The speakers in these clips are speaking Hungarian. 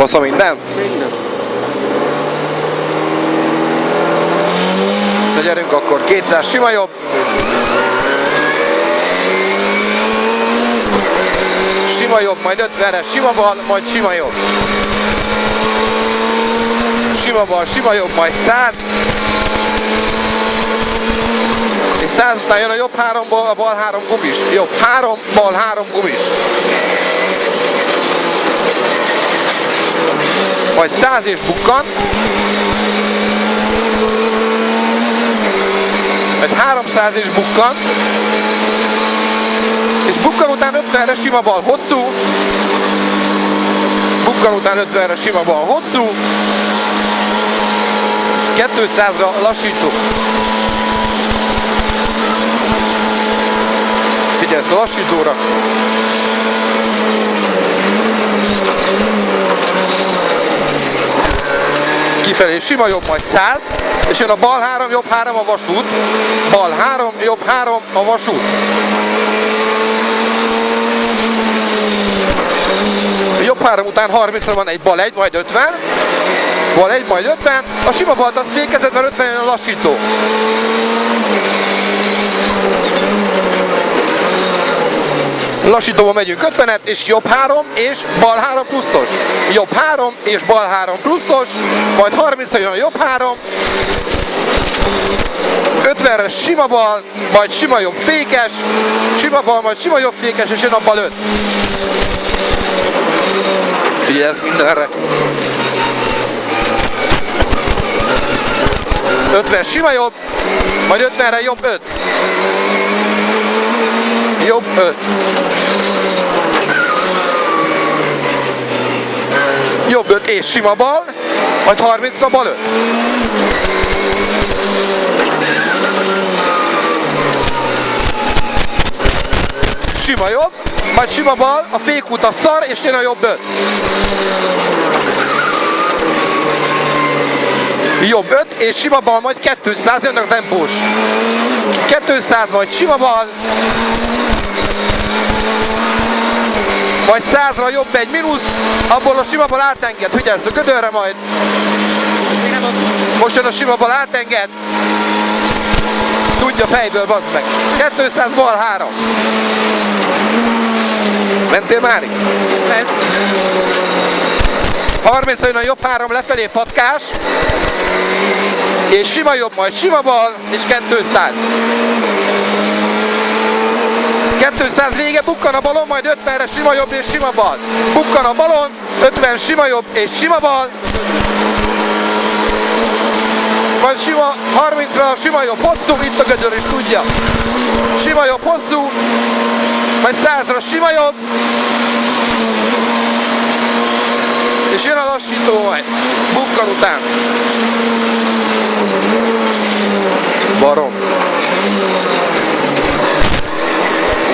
Faszom minden? Minden. De gyerünk akkor, 200 sima jobb. Sima jobb, majd 50-re sima bal, majd sima jobb. Sima bal, sima jobb, majd 100. És 100 után jön a jobb 3, a bal 3 gumis. Jobb 3, bal 3 gumis. Majd 100 és bukkan. Majd 300 és bukkan. És bukkan után 50-re sima bal hosszú. Bukkan után 50-re sima bal hosszú. 200-ra lassítsuk. Figyelsz a lassítóra. Kifelé sima jobb, majd 100. És jön a bal 3, jobb 3 a vasút. Bal 3, jobb 3 a vasút. Jobb 3 után 30-ra van egy bal 1, majd 50. Bal 1, majd 50. A sima balt azt fékezed, mert 50 jön a lassító. Lassítóban megyünk 50-et, és jobb 3 és bal 3 pluszos. Jobb 3 és bal 3 pluszos. Majd 30-ra jön a jobb 3. 50-re sima bal, majd sima jobb fékes. Sima bal, majd sima jobb fékes, és jön a bal 5. Figyelsz mindenre. 50 sima jobb, majd 50-re jobb 5. Jobb 5. Jobb 5 és sima bal, majd 30-ra bal 5. Sima jobb, majd sima bal, a fékút a szar, és jön a jobb 5. Jobb 5 és sima bal, majd 200, jönnek a tempós. 200, majd sima bal. Majd 100-ra jobb egy mínusz, abból a sima bal átenged. Figyelsz a ködörre majd. Most jön a sima bal átenged. Tudja fejből, bazd meg. 200 bal 3. Mentél már? Nem. 30 jön a jobb 3 lefelé patkás. És sima jobb, majd sima bal, és 200. 200 vége, bukkan a balon, majd 50-re sima jobb és sima bal. Bukkan a balon, 50 sima jobb és sima bal. Majd sima, 30-ra sima jobb hosszú, itt a gödör is tudja. Sima jobb hosszú, majd 100-ra sima jobb. És jön a lassító majd, bukkan után. Barom.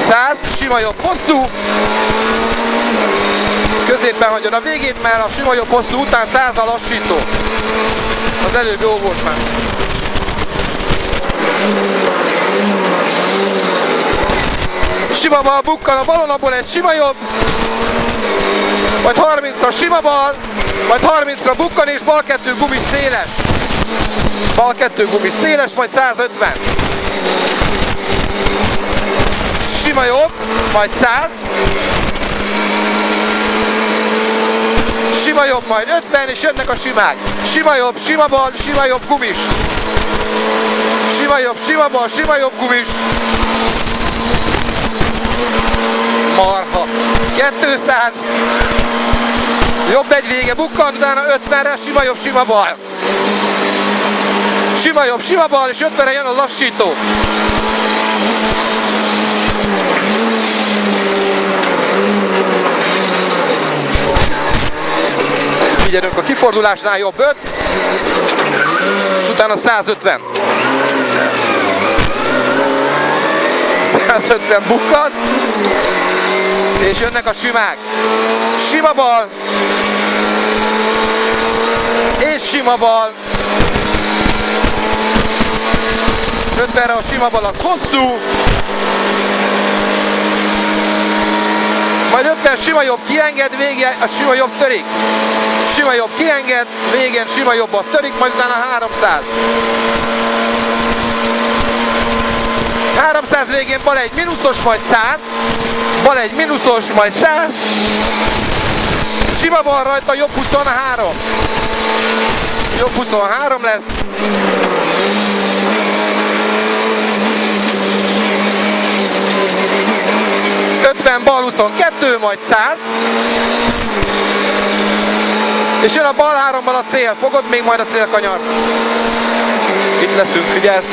100, sima jobb hosszú. Középen hagyod a végét, mert a sima jobb hosszú után 100 a lassító. Az előbb jó volt már. Sima bal, bukkan a balon, abból egy sima jobb. Majd 30-ra sima bal, majd 30-ra bukkan és bal 2 gumis széles. Bal 2 gumis széles, majd 150. Sima jobb, majd 100. Sima jobb, majd 50, és jönnek a simák. Sima jobb, sima bal, sima jobb gumis. Sima jobb, sima bal, sima jobb gumis. Marha. 200. Jobb egy vége, bukkan, utána 50-re, sima jobb, sima bal. Sima jobb, sima bal, és 50-re jön a lassító. Figyelünk a kifordulásnál, jobb 5, és utána 150. 150 bukkan, és jönnek a simák. Sima bal, és sima bal. 50-re a sima bal az hosszú. Majd 50 sima jobb kienged, végén a sima jobb törik. Sima jobb kienged, végén sima jobb az törik, majd utána 300. 300 végén bal egy mínuszos, majd 100. Bal egy mínuszos, majd 100. Sima bal rajta, jobb 23. Jobb 23 lesz. Bal 22, majd 100. És jön a bal 3-ban a cél. Fogod még majd a célkanyart. Itt leszünk, figyelsz.